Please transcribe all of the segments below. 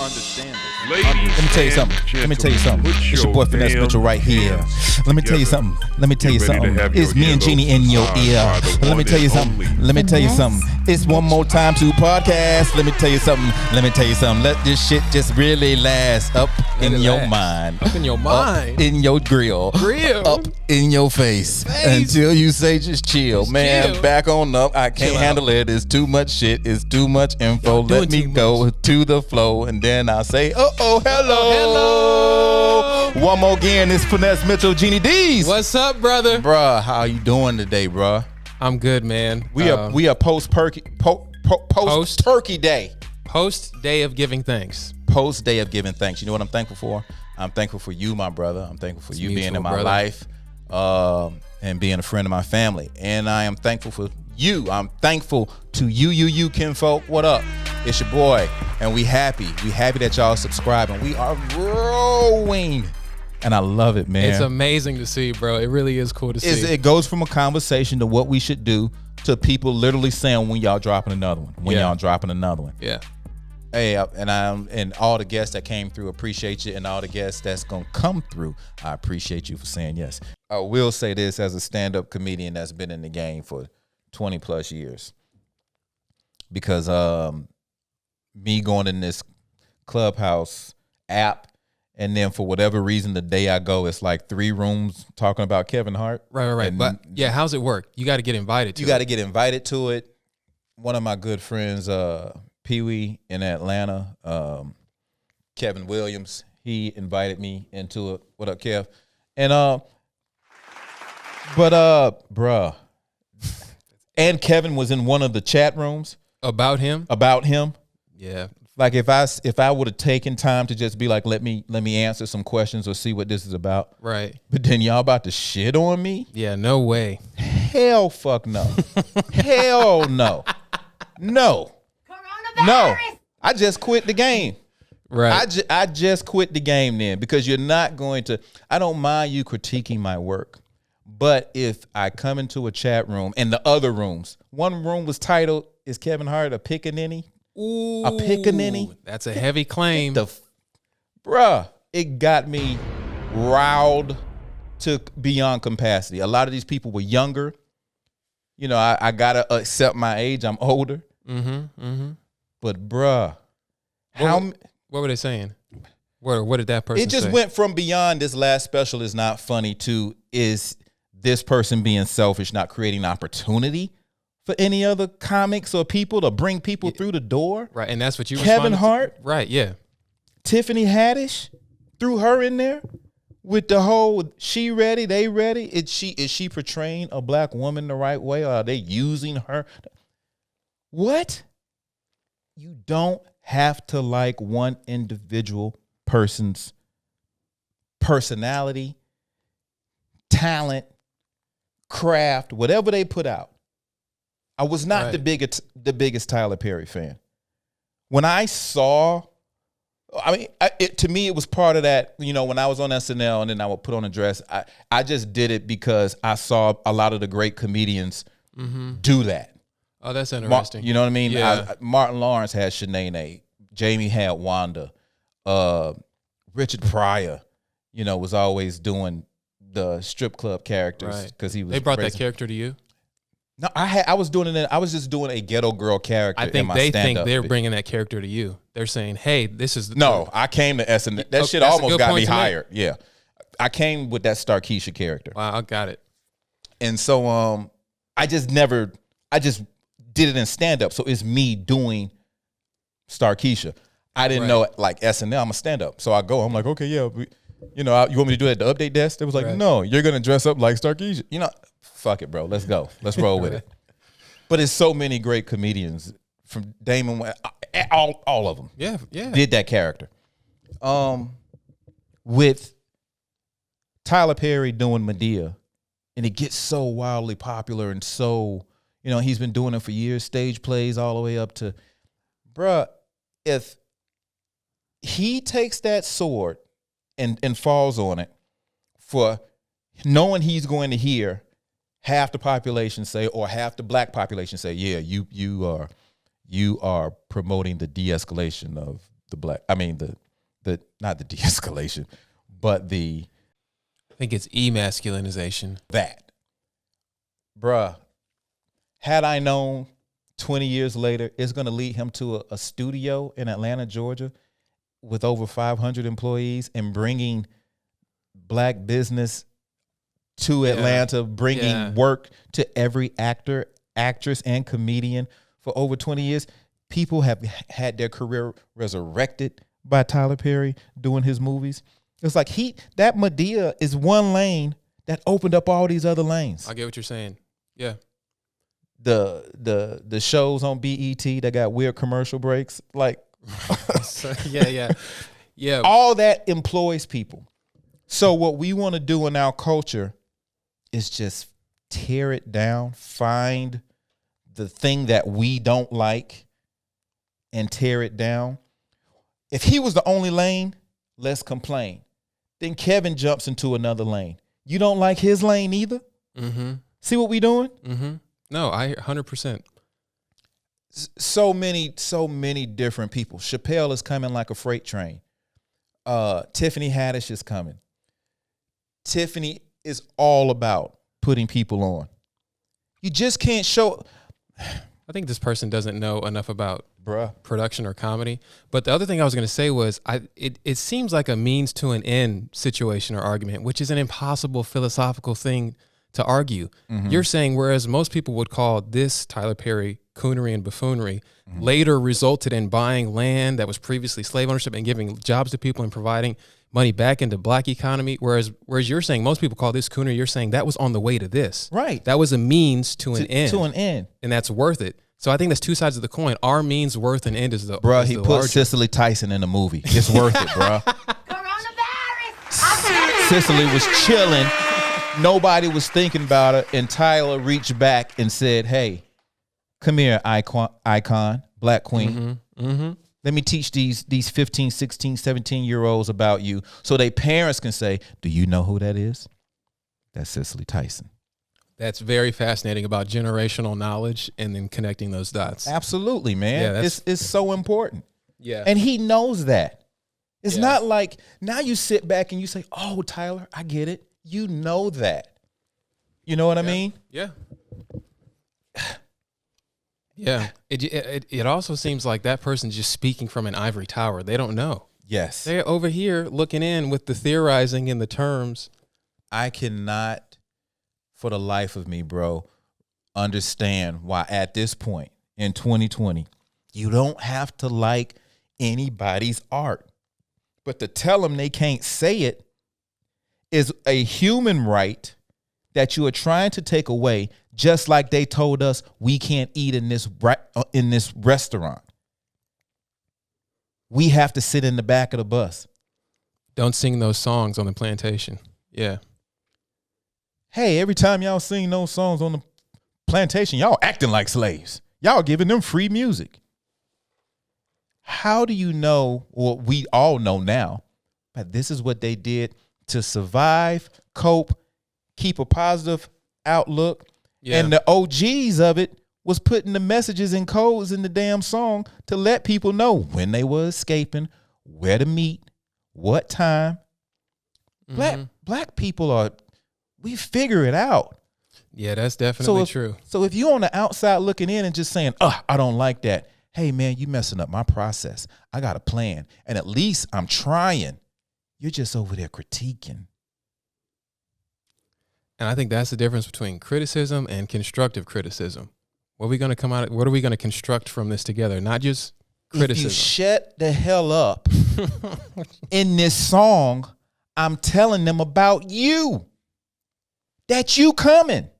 understand this. Let me tell you something. It's your boy Finesse Mitchell right here. Let me tell you something. It's me and Jeannie in your ear. Let me tell you something. It's one more time to podcast. Let me tell you something. Let this shit just really last up in your mind. Up in your mind. Up in your grill. Up in your face. Until you say just chill. Man, chill. back on up. I can't handle it. It's too much shit. It's too much info. Let me go to the flow. And then I'll say, hello. One more again. It's Finesse Mitchell, Jeannie D's. What's up, brother? Bruh, how you doing today, bruh? I'm good, man. We are post turkey day. Post day of giving thanks. Post day of giving thanks. You know what I'm thankful for? I'm thankful for you, my brother. I'm thankful for you being in my life and being a friend of my family. And I am thankful for you. I'm thankful to you kinfolk. What up? It's your boy. And we happy. We happy that y'all subscribing. We are growing. And I love it, man. It's amazing to see, bro. It really is cool to see. It goes from a conversation to what we should do to people literally saying when y'all dropping another one. Yeah. Hey, and all the guests that came through, appreciate you. And all the guests that's going to come through, I appreciate you for saying yes. I will say this as a stand-up comedian that's been in the game for 20 plus years. Because me going in this Clubhouse app, and then for whatever reason, the day I go, it's like 3 rooms talking about Kevin Hart. Right. But yeah, how's it work? You got to get invited to it. You got to get invited to it. One of my good friends, Pee Wee in Atlanta, Kevin Williams, he invited me into it. What up, Kev? And bruh, and Kevin was in one of the chat rooms about him. Yeah. Like if I would have taken time to just be like, let me answer some questions or see what this is about. Right. But then y'all about to shit on me? Yeah, no way. Hell fuck no. Hell no. No. I just quit the game. Right. I just quit the game then because you're not going to, I don't mind you critiquing my work. But if I come into a chat room and the other rooms, one room was titled, is Kevin Hart a pickaninny? Ooh, a pickaninny? That's a heavy claim. Bruh, it got me riled to beyond capacity. A lot of these people were younger. You know, I gotta accept my age. I'm older. But bruh, what were they saying? What did that person say? It just went from beyond this last special is not funny to is this person being selfish, not creating opportunity for any other comics or people to bring people through the door. Right, and that's what you Kevin Hart. Right, yeah. Tiffany Haddish, threw her in there with the whole she ready, they ready. Is she portraying a black woman the right way, or are they using her? What? You don't have to like one individual person's personality, talent, craft, whatever they put out. I was not the biggest Tyler Perry fan. When I saw, to me, it was part of that, you know, when I was on SNL and then I would put on a dress, I just did it because I saw a lot of the great comedians do that. Oh, that's interesting. You know what I mean? Yeah. Martin Lawrence had Shanae. Jamie had Wanda. Richard Pryor, you know, was always doing the strip club characters because he was. They brought that character to you. No, I was doing it. I was just doing a ghetto girl character. I think they think they're bringing that character to you. They're saying, "Hey, this is the." No, I came to SNL. That shit almost got me hired. Yeah, I came with that Starkeisha character. Wow, I got it. And so, I just did it in stand up. So it's me doing Starkeisha. I didn't know like SNL. I'm a stand up. So I go. I'm like, okay, yeah. You know, you want me to do it at the update desk? They was like, no, you're gonna dress up like Starkeisha. You know. Fuck it, bro. Let's go. Let's roll with it. But it's so many great comedians from Damon, all of them. Yeah. Did that character. With Tyler Perry doing Medea, and it gets so wildly popular and so, you know, he's been doing it for years, stage plays all the way up to, bruh, if he takes that sword and falls on it for knowing he's going to hear half the population say, or half the black population say, yeah, you are promoting the de-escalation of the not the de-escalation, but I think it's emasculinization. that. Bruh, had I known 20 years later, it's going to lead him to a studio in Atlanta, Georgia, with over 500 employees and bringing black business to Atlanta, bringing work to every actor, actress, and comedian for over 20 years. People have had their career resurrected by Tyler Perry doing his movies. It's like that Medea is one lane that opened up all these other lanes. I get what you're saying. Yeah. The shows on BET that got weird commercial breaks, like yeah. All that employs people. So what we want to do in our culture is just tear it down, find the thing that we don't like and tear it down. If he was the only lane, let's complain. Then Kevin jumps into another lane. You don't like his lane either? Mm-hmm. See what we doing? Mm-hmm. No, I 100%. So many different people. Chappelle is coming like a freight train. Tiffany Haddish is coming. Tiffany is all about putting people on. You just can't show. I think this person doesn't know enough about Bruh. production or comedy. But the other thing I was going to say was it seems like a means to an end situation or argument, which is an impossible philosophical thing to argue. Mm-hmm. You're saying whereas most people would call this Tyler Perry coonery and buffoonery, later resulted in buying land that was previously slave ownership and giving jobs to people and providing money back into black economy. Whereas you're saying most people call this coonery, you're saying that was on the way to this. Right. That was a means to an end. To an end. And that's worth it. So I think that's two sides of the coin. Our means worth an end is the bruh, he put larger. Cicely Tyson in the movie. It's worth it, bruh. Cicely was chilling. Nobody was thinking about it. And Tyler reached back and said, hey, come here, icon, black queen. Mm-hmm. Mm-hmm. Let me teach these 15, 16, 17-year-olds about you so their parents can say, do you know who that is? That's Cicely Tyson. That's very fascinating about generational knowledge and then connecting those dots. Absolutely, man. Yeah, it's so important. Yeah. And he knows that. It's not like now you sit back and you say, oh, Tyler, I get it. You know that. You know what I mean? Yeah. Yeah. It also seems like that person's just speaking from an ivory tower. They don't know. Yes. They're over here looking in with the theorizing and the terms. I cannot, for the life of me, bro, understand why at this point in 2020, you don't have to like anybody's art. But to tell them they can't say it is a human right that you are trying to take away, just like they told us we can't eat in this restaurant. We have to sit in the back of the bus. Don't sing those songs on the plantation. Yeah. Hey, every time y'all sing those songs on the plantation, y'all acting like slaves. Y'all giving them free music. How do you know, well, we all know now, but this is what they did to survive, cope, keep a positive outlook. Yeah. And the OGs of it was putting the messages and codes in the damn song to let people know when they were escaping, where to meet, what time. Mm-hmm. Black people we figure it out. Yeah, that's definitely true. So if you're on the outside looking in and just saying, I don't like that. Hey, man, you messing up my process. I got a plan. And at least I'm trying. You're just over there critiquing. And I think that's the difference between criticism and constructive criticism. What are we going to construct from this together? Not just criticism. If you shut the hell up in this song, I'm telling them about you. That you coming.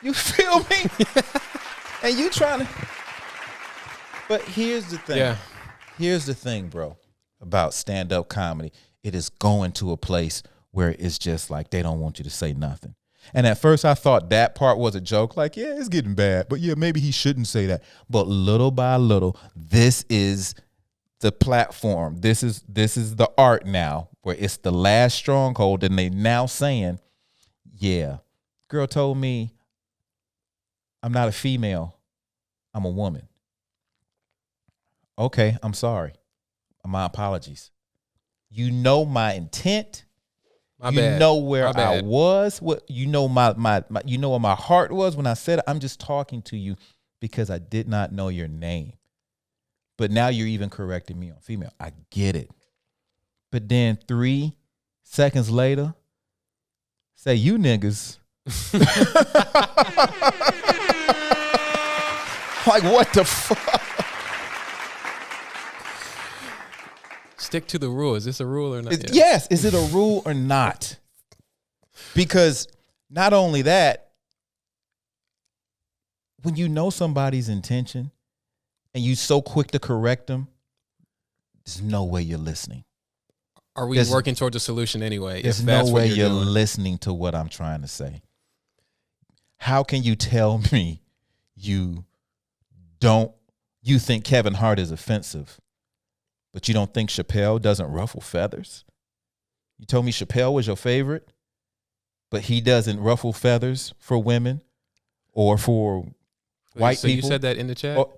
You feel me? And you trying to. But here's the thing. Yeah. Here's the thing, bro, about stand-up comedy. It is going to a place where it's just like they don't want you to say nothing. And at first I thought that part was a joke. Like, yeah, it's getting bad. But yeah, maybe he shouldn't say that. But little by little, this is the platform. This is the art now where it's the last stronghold. And they now saying, yeah, girl told me I'm not a female. I'm a woman. Okay, I'm sorry. My apologies. You know my intent. My you bad. know where My bad. I was. What you know my you know where my heart was when I said it. I'm just talking to you because I did not know your name. But now you're even correcting me on female. I get it. But then 3 seconds later, say you niggas. Like what the fuck? Stick to the rule. Is this a rule or not? Yes. Is it a rule or not? Because not only that, when you know somebody's intention and you so quick to correct them, there's no way you're listening. Are we working towards a solution anyway? There's no way you're listening to what I'm trying to say. How can you tell me you think Kevin Hart is offensive, but you don't think Chappelle doesn't ruffle feathers? You told me Chappelle was your favorite, but he doesn't ruffle feathers for women or for white people. So you said that in the chat?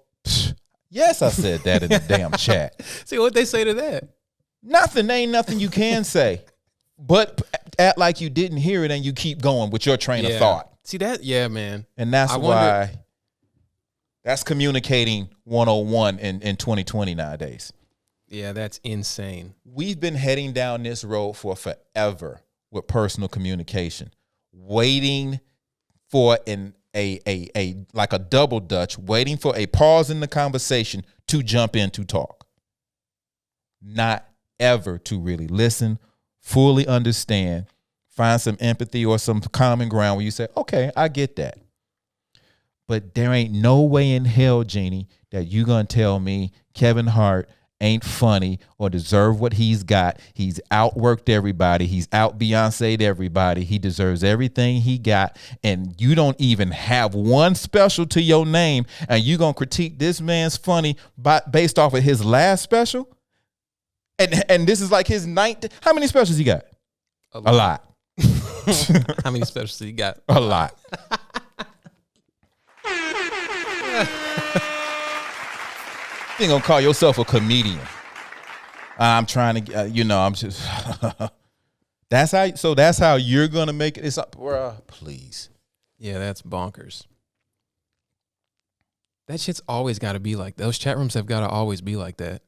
Yes, I said that in the damn chat. See what they say to that? Nothing. There ain't nothing you can say. But act like you didn't hear it and you keep going with your train of thought. See that? Yeah, man. And that's why that's communicating 101 in 2020 nowadays. Yeah, that's insane. We've been heading down this road for forever with personal communication, waiting for like a double dutch, waiting for a pause in the conversation to jump in to talk. Not ever to really listen, fully understand, find some empathy or some common ground where you say, okay, I get that. But there ain't no way in hell, Jeannie, that you gonna tell me Kevin Hart ain't funny or deserve what he's got. He's outworked everybody. He's out Beyonce'd everybody. He deserves everything he got. And you don't even have one special to your name. And you gonna critique this man's funny based off of his last special? And this is like his ninth. How many specials he got? A lot. How many specials he got? A lot. You ain't gonna call yourself a comedian. I'm trying to, I'm just. That's how you're gonna make it. It's up, bruh. Please. Yeah, that's bonkers. That shit's always got to be like those chat rooms have got to always be like that.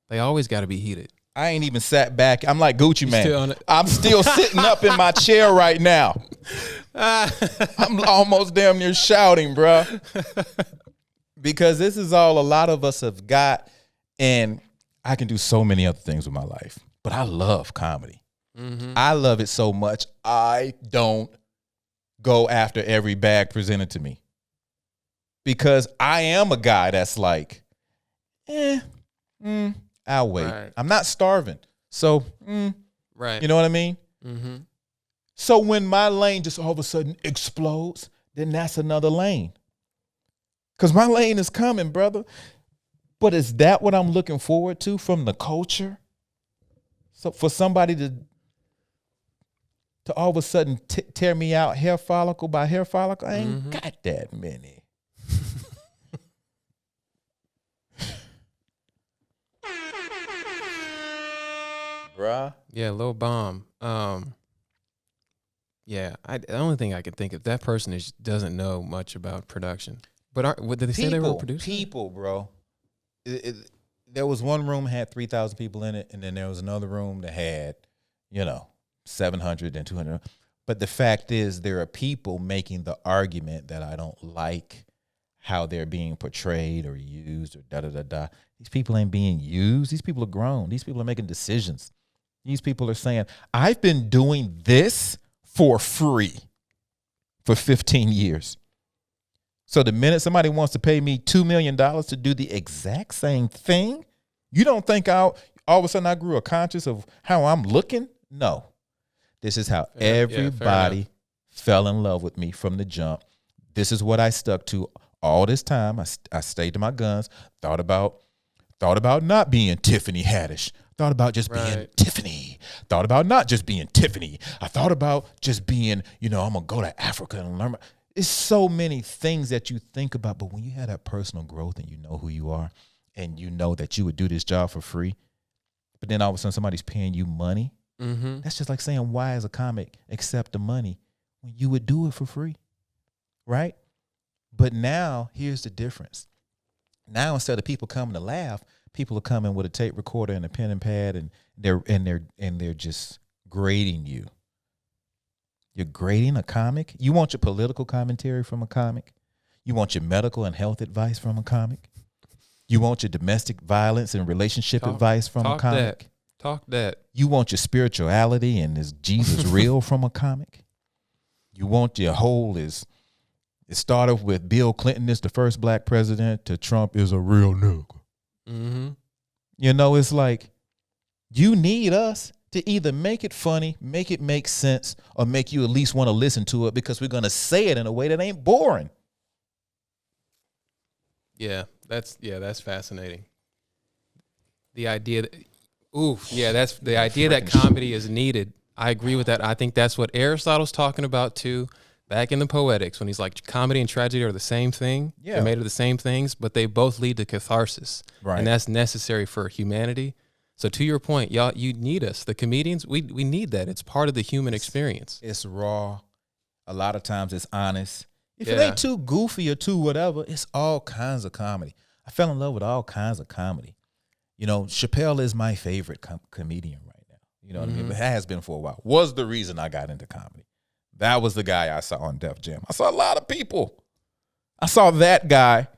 They always got to be heated. I ain't even sat back. I'm like Gucci Man. I'm still sitting up in my chair right now. I'm almost damn near shouting, bro. Because this is all a lot of us have got, and I can do so many other things with my life. But I love comedy. Mm-hmm. I love it so much. I don't go after every bag presented to me. Because I am a guy that's like, I'll wait. Right. I'm not starving. So, right. You know what I mean? Mm-hmm. So when my lane just all of a sudden explodes, then that's another lane. Because my lane is coming, brother. But is that what I'm looking forward to from the culture? So for somebody to all of a sudden tear me out hair follicle by hair follicle, I ain't got that many. Bruh. Yeah, Lil Bomb. Yeah, the only thing I can think of, that person doesn't know much about production. But did they say they were a producer? People, bro. There was one room had 3,000 people in it, and then there was another room that had, 700 and 200. But the fact is, there are people making the argument that I don't like how they're being portrayed or used or da-da-da-da. These people ain't being used. These people are grown. These people are making decisions. These people are saying, I've been doing this for free for 15 years. So the minute somebody wants to pay me $2 million to do the exact same thing, you don't think all of a sudden I grew a conscious of how I'm looking? No. This is how everybody fell in love with me from the jump. This is what I stuck to all this time. I stayed to my guns, thought about not being Tiffany Haddish. Thought about just being Tiffany. Thought about not just being Tiffany. I thought about just being, I'm going to go to Africa and learn. it's so many things that you think about, but when you have that personal growth and you know who you are and you know that you would do this job for free, but then all of a sudden somebody's paying you money, that's just like saying, why as a comic accept the money when you would do it for free, right? But now here's the difference. Now instead of people coming to laugh, people are coming with a tape recorder and a pen and pad, and they're just grading you. You're grading a comic. You want your political commentary from a comic. You want your medical and health advice from a comic. You want your domestic violence and relationship advice from a comic. Talk that. You want your spirituality and is Jesus real from a comic. You want your whole is. It started with Bill Clinton is the first black president to Trump is a real nigga. You know, it's like you need us to either make it funny, make it make sense, or make you at least want to listen to it because we're going to say it in a way that ain't boring. Yeah, that's fascinating. The idea that, that's the idea that comedy is needed. I agree with that. I think that's what Aristotle's talking about too. Back in the Poetics, when he's like, comedy and tragedy are the same thing. Yeah. They're made of the same things, but they both lead to catharsis. Right. And that's necessary for humanity. So to your point, y'all, you need us. The comedians, we need that. It's part of the human experience. It's raw. A lot of times it's honest. If it ain't too goofy or too whatever, it's all kinds of comedy. I fell in love with all kinds of comedy. You know, Chappelle is my favorite comedian right now. You know what I mean? It has been for a while. Was the reason I got into comedy. That was the guy I saw on Def Jam. I saw a lot of people. I saw that guy.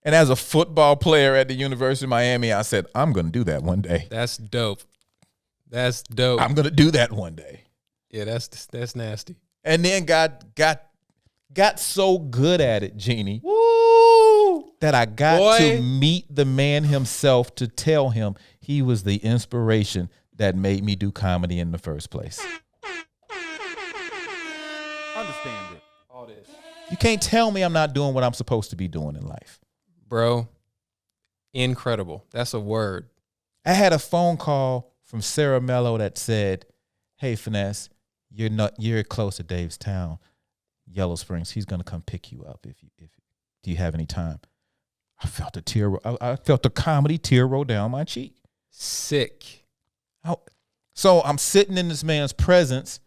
And as a football player at the University of Miami, I said, I'm going to do that one day. That's dope. That's dope. I'm going to do that one day. Yeah, that's nasty. And then got so good at it, Jeannie, woo, that I got to meet the man himself to tell him he was the inspiration that made me do comedy in the first place. Understand it. All this. You can't tell me I'm not doing what I'm supposed to be doing in life. Bro, incredible. That's a word. I had a phone call from Sarah Mello that said, hey, Finesse, you're close to Dave's town, Yellow Springs. He's going to come pick you up if do you have any time? I felt a tear. I felt a comedy tear roll down my cheek. Sick. So I'm sitting in this man's presence,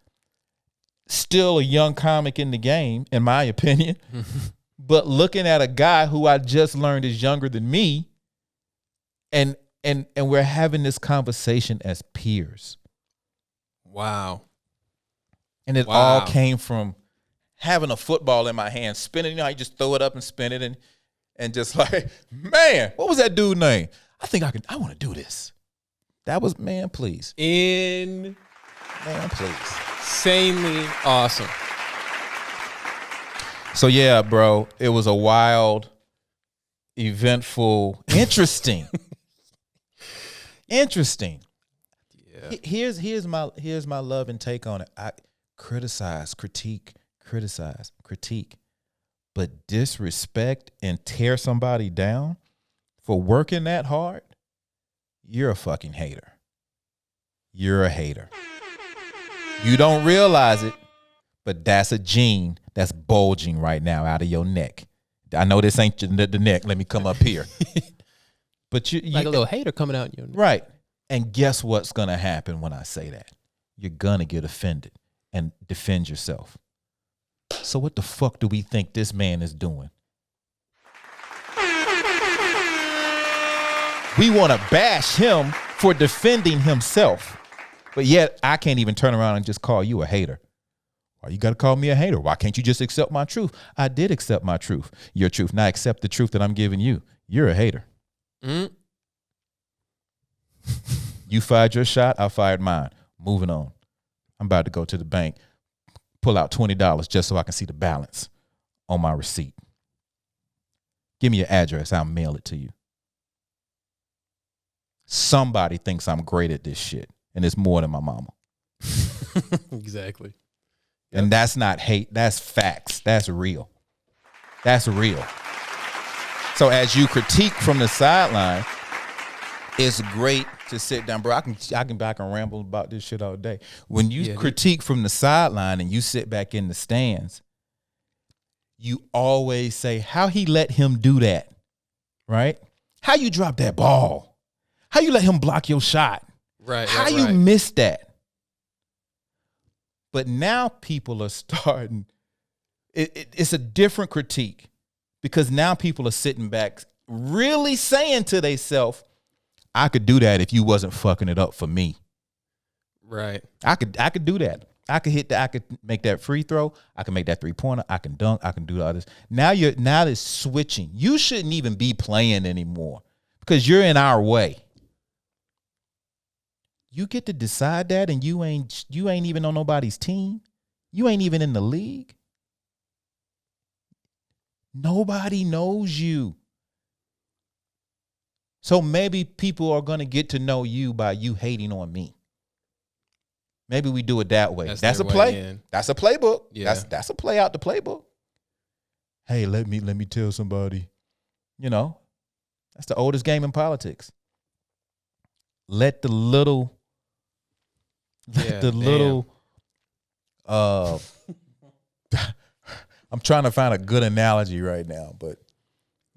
still a young comic in the game, in my opinion, but looking at a guy who I just learned is younger than me, and we're having this conversation as peers. Wow. And it all came from having a football in my hand, spinning. You know, you just throw it up and spin it, and just like, man, what was that dude's name? I want to do this. That was, man, please. Man, please. Insanely awesome. So yeah, bro, it was a wild, eventful, interesting. Yeah. Here's my love and take on it. I criticize, critique, but disrespect and tear somebody down for working that hard, you're a fucking hater. You're a hater. You don't realize it, but that's a gene that's bulging right now out of your neck. I know this ain't the neck. Let me come up here. But you like a little hater coming out in your neck. Right. And guess what's going to happen when I say that? You're going to get offended and defend yourself. So what the fuck do we think this man is doing? We want to bash him for defending himself. But yet I can't even turn around and just call you a hater. Why you got to call me a hater? Why can't you just accept my truth? I did accept my truth, your truth. Now accept the truth that I'm giving you. You're a hater. You fired your shot. I fired mine. Moving on. I'm about to go to the bank, pull out $20 just so I can see the balance on my receipt. Give me your address. I'll mail it to you. Somebody thinks I'm great at this shit, and it's more than my mama. Exactly. And that's not hate. That's facts. That's real. That's real. So as you critique from the sideline, it's great to sit down, bro. I can ramble about this shit all day. When you critique from the sideline and you sit back in the stands, you always say, how he let him do that, right? How you drop that ball? How you let him block your shot? Right. How you missed that? But now people are starting, it's a different critique because now people are sitting back really saying to themselves, I could do that if you wasn't fucking it up for me. Right. I could do that. I could make that free throw. I can make that 3-pointer. I can dunk. I can do all this. Now it's switching. You shouldn't even be playing anymore because you're in our way. You get to decide that, and you ain't even on nobody's team. You ain't even in the league. Nobody knows you. So maybe people are gonna get to know you by you hating on me. Maybe we do it that way. That's a play. That's a playbook. Yeah. That's a play out the playbook. Hey, let me tell somebody. You know, that's the oldest game in politics. Let the little I'm trying to find a good analogy right now, but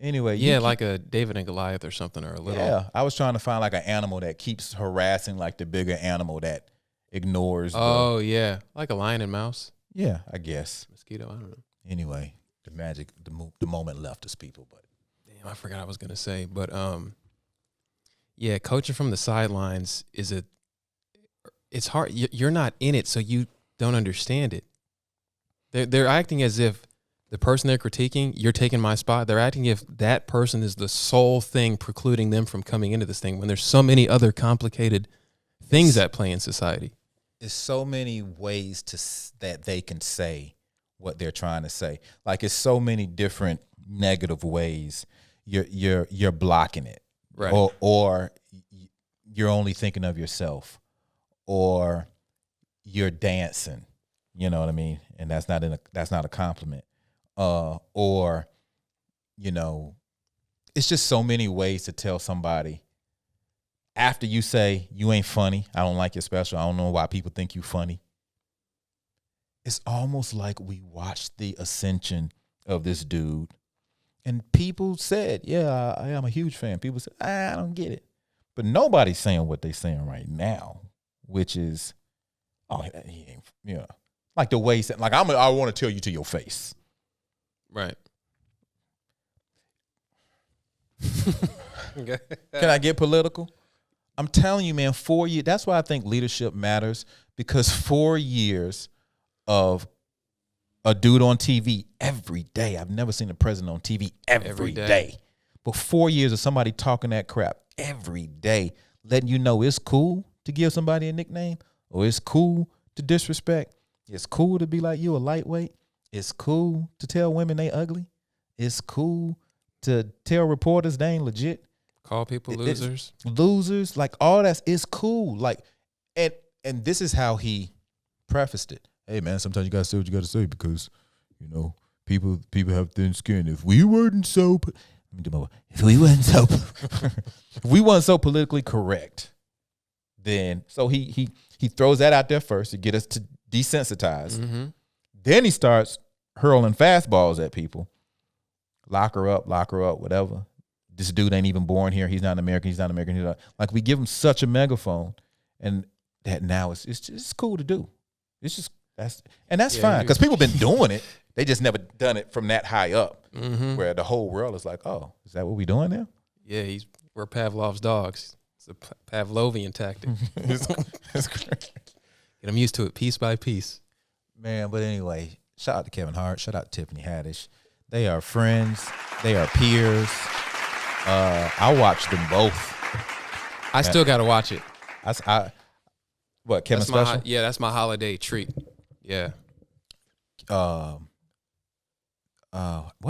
anyway. Yeah, like a David and Goliath or something, or a little. Yeah, I was trying to find like an animal that keeps harassing like the bigger animal that ignores. Oh, yeah. Like a lion and mouse. Yeah, I guess. Mosquito, I don't know. Anyway, the moment left us people, but. Damn, I forgot I was going to say. But, yeah, coaching from the sidelines it's hard. You're not in it, so you don't understand it. They're acting as if the person they're critiquing, you're taking my spot. They're acting if that person is the sole thing precluding them from coming into this thing when there's so many other complicated things at play in society. There's so many ways that they can say what they're trying to say. Like it's so many different negative ways you're blocking it, right? Or you're only thinking of yourself, or you're dancing. You know what I mean? And that's not a compliment. Or you know, it's just so many ways to tell somebody. After you say, you ain't funny, I don't like your special, I don't know why people think you funny. It's almost like we watched the ascension of this dude. And people said, yeah, I am a huge fan. People said, I don't get it. But nobody's saying what they're saying right now, which is, oh, he ain't, you know. Like the way he said, like, I want to tell you to your face. Right. Can I get political? I'm telling you, man, 4 years. That's why I think leadership matters, because 4 years of a dude on TV every day. I've never seen a president on TV every day. But 4 years of somebody talking that crap every day, letting you know it's cool to give somebody a nickname, or it's cool to disrespect. It's cool to be like you a lightweight. It's cool to tell women they ugly. It's cool to tell reporters they ain't legit. Call people losers. Losers, like all that's it's cool. Like, and this is how he prefaced it. Hey man, sometimes you gotta say what you gotta say because, you know, people have thin skin. If we weren't so politically correct, then so he throws that out there first to get us to desensitize. Mm-hmm. Then he starts hurling fastballs at people. Lock her up, whatever. This dude ain't even born here. He's not American. He's not American. Like we give him such a megaphone, and that now it's cool to do. It's just that's fine because people been doing it. They just never done it from that high up, where the whole world is like, oh, is that what we doing now? Yeah, we're Pavlov's dogs. It's a Pavlovian tactic. It's great. Get them used to it piece by piece. Man, but anyway, shout out to Kevin Hart. Shout out to Tiffany Haddish. They are friends. They are peers. I watched them both. I still got to watch it. Kevin Special? That's my holiday treat. Yeah. What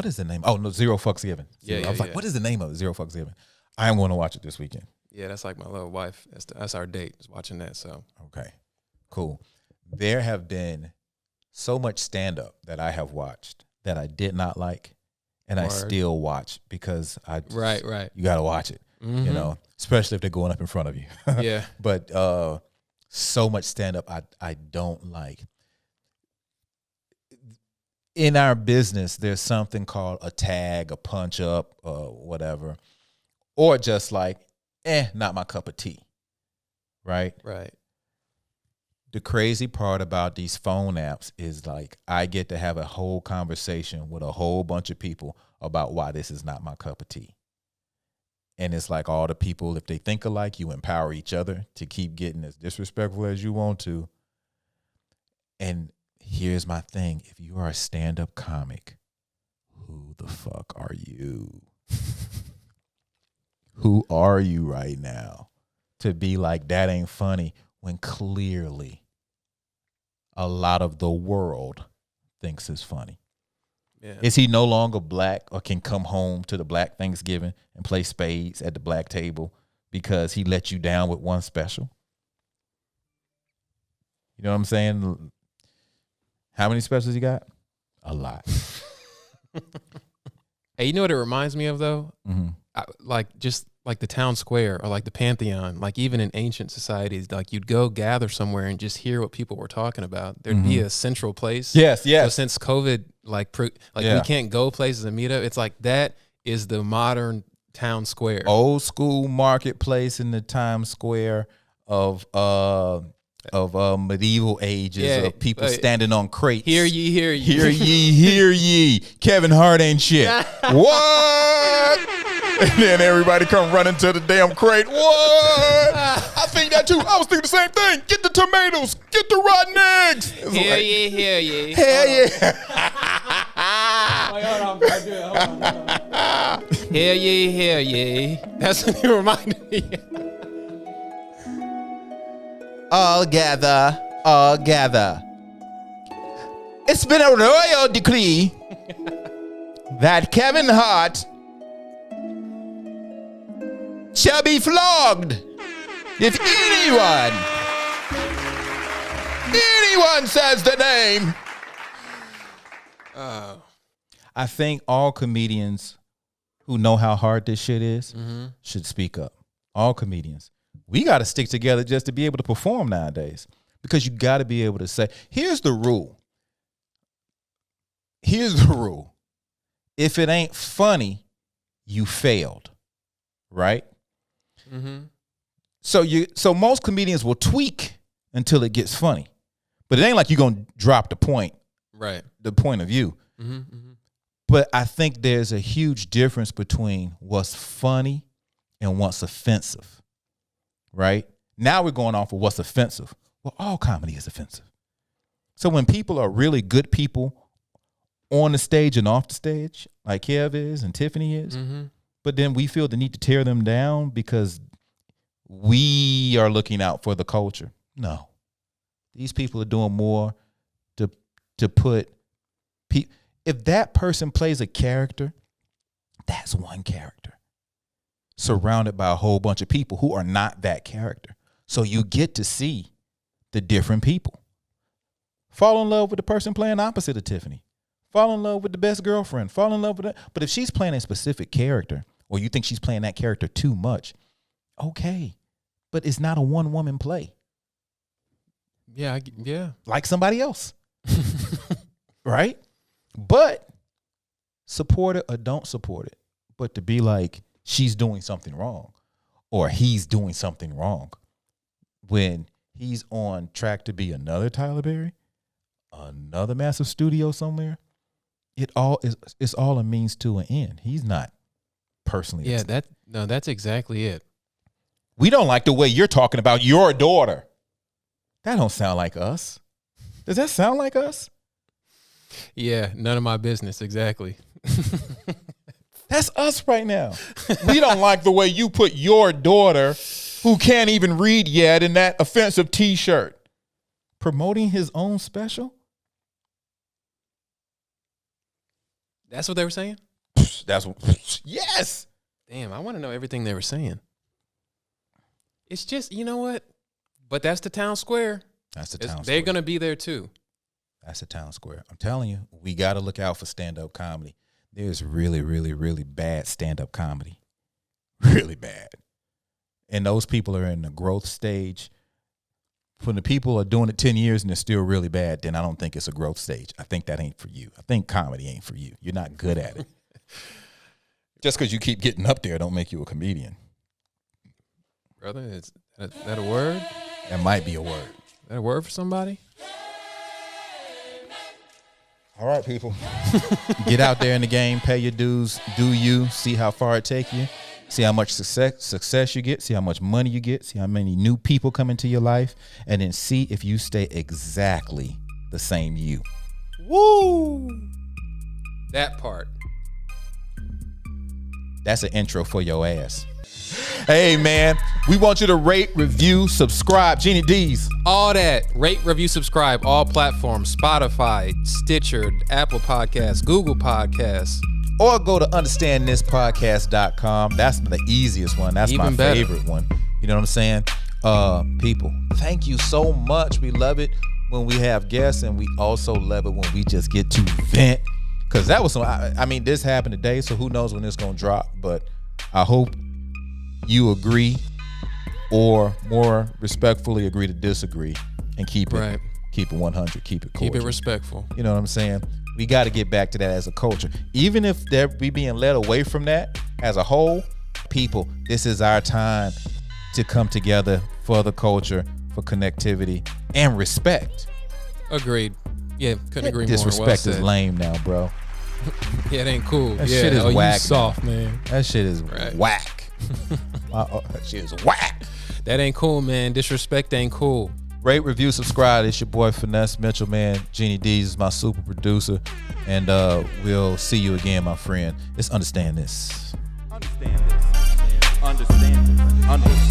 is the name? Oh, no, Zero Fucks Given. I was like, what is the name of it? Zero Fucks Given. I am going to watch it this weekend. Yeah, that's like my little wife. That's our date, is watching that. So okay, cool. There have been so much stand-up that I have watched that I did not like, and I still watch because I just, right. You got to watch it, you know, especially if they're going up in front of you. Yeah. But so much stand-up I don't like. in our business, there's something called a tag, a punch up, whatever, or just like, not my cup of tea, right? Right. The crazy part about these phone apps is like I get to have a whole conversation with a whole bunch of people about why this is not my cup of tea. And it's like all the people, if they think alike, you empower each other to keep getting as disrespectful as you want to. And here's my thing. If you are a stand-up comic, who the fuck are you? Who are you right now to be like, that ain't funny, when clearly a lot of the world thinks it's funny? Yeah. Is he no longer black or can come home to the Black Thanksgiving and play spades at the black table because he let you down with one special? You know what I'm saying? How many specials you got? A lot. Hey, you know what it reminds me of though? Mm-hmm. Just like the town square or like the Pantheon, like even in ancient societies, like you'd go gather somewhere and just hear what people were talking about. There'd be a central place. Yes. So since COVID, we can't go places and meet up. It's like that is the modern town square. Old school marketplace in the Times Square of medieval ages of people standing on crates. Hear ye, hear ye. Hear ye, hear ye. Kevin Hart ain't shit. What? And then everybody come running to the damn crate. What? I think that too. I was thinking the same thing. Get the tomatoes. Get the rotten eggs. Hear ye, hear ye. Hell yeah. Hear ye, hear ye. That's what you reminded me. All gather, all gather. It's been a royal decree that Kevin Hart shall be flogged if anyone says the name. I think all comedians who know how hard this shit is should speak up. All comedians. We got to stick together just to be able to perform nowadays, because you got to be able to say, here's the rule. Here's the rule. If it ain't funny, you failed, right? Mm-hmm. So most comedians will tweak until it gets funny, but it ain't like you're going to drop the point, right? The point of view. Mm-hmm, mm-hmm. But I think there's a huge difference between what's funny and what's offensive. Right? Now we're going off of what's offensive. Well, all comedy is offensive. So when people are really good people on the stage and off the stage, like Kev is and Tiffany is, but then we feel the need to tear them down because we are looking out for the culture. No. These people are doing more to put people. If that person plays a character, that's one character surrounded by a whole bunch of people who are not that character. So you get to see the different people. Fall in love with the person playing opposite of Tiffany. Fall in love with the best girlfriend. Fall in love with that. But if she's playing a specific character, or you think she's playing that character too much, okay. But it's not a one-woman play. Yeah. Like somebody else. Right? But support it or don't support it. But to be like, she's doing something wrong or he's doing something wrong when he's on track to be another Tyler Perry, another massive studio somewhere, it's all a means to an end. He's not personally. Yeah, that's exactly it. We don't like the way you're talking about your daughter. That don't sound like us. Does that sound like us? Yeah, none of my business, exactly. That's us right now. We don't like the way you put your daughter, who can't even read yet, in that offensive T-shirt. Promoting his own special? That's what they were saying? Yes. Damn, I want to know everything they were saying. It's just, you know what? But that's the town square. That's the town square. They're going to be there too. That's the town square. I'm telling you, we got to look out for stand-up comedy. There's really, really, really bad stand-up comedy. Really bad. And those people are in the growth stage. when the people are doing it 10 years and they're still really bad, then I don't think it's a growth stage. I think that ain't for you. I think comedy ain't for you. You're not good at it. Just because you keep getting up there don't make you a comedian. Brother, is that a word? That might be a word. Is that a word for somebody? All right, people. Get out there in the game, pay your dues, do you, see how far it take you, see how much success you get, see how much money you get, see how many new people come into your life, and then see if you stay exactly the same you. Woo! That part. That's an intro for your ass. Hey, man, we want you to rate, review, subscribe. Genie D's. All that. Rate, review, subscribe. All platforms. Spotify, Stitcher, Apple Podcasts, Google Podcasts. Or go to understandthispodcast.com. That's the easiest one. That's Even my better. favorite one. You know what I'm saying? People, thank you so much. We love it when we have guests, and we also love it when we just get to vent. Because that was some, I mean, this happened today, so who knows when it's going to drop. But I hope you agree, or more respectfully agree to disagree, and keep it 100, keep it cordial. Keep it respectful. You know what I'm saying? We got to get back to that as a culture. Even if we being led away from that as a whole, people, this is our time to come together for the culture, for connectivity, and respect. Agreed. Yeah, couldn't agree more. Disrespect Well is lame now, bro. Yeah, it ain't cool. That shit is whack. You soft, man. That shit is whack. That shit is whack. That ain't cool, man. Disrespect ain't cool. Rate, review, subscribe. It's your boy Finesse Mitchell, man. Genie D's is my super producer. And we'll see you again, my friend. Let's understand this. Understand this. Understand this. Understand.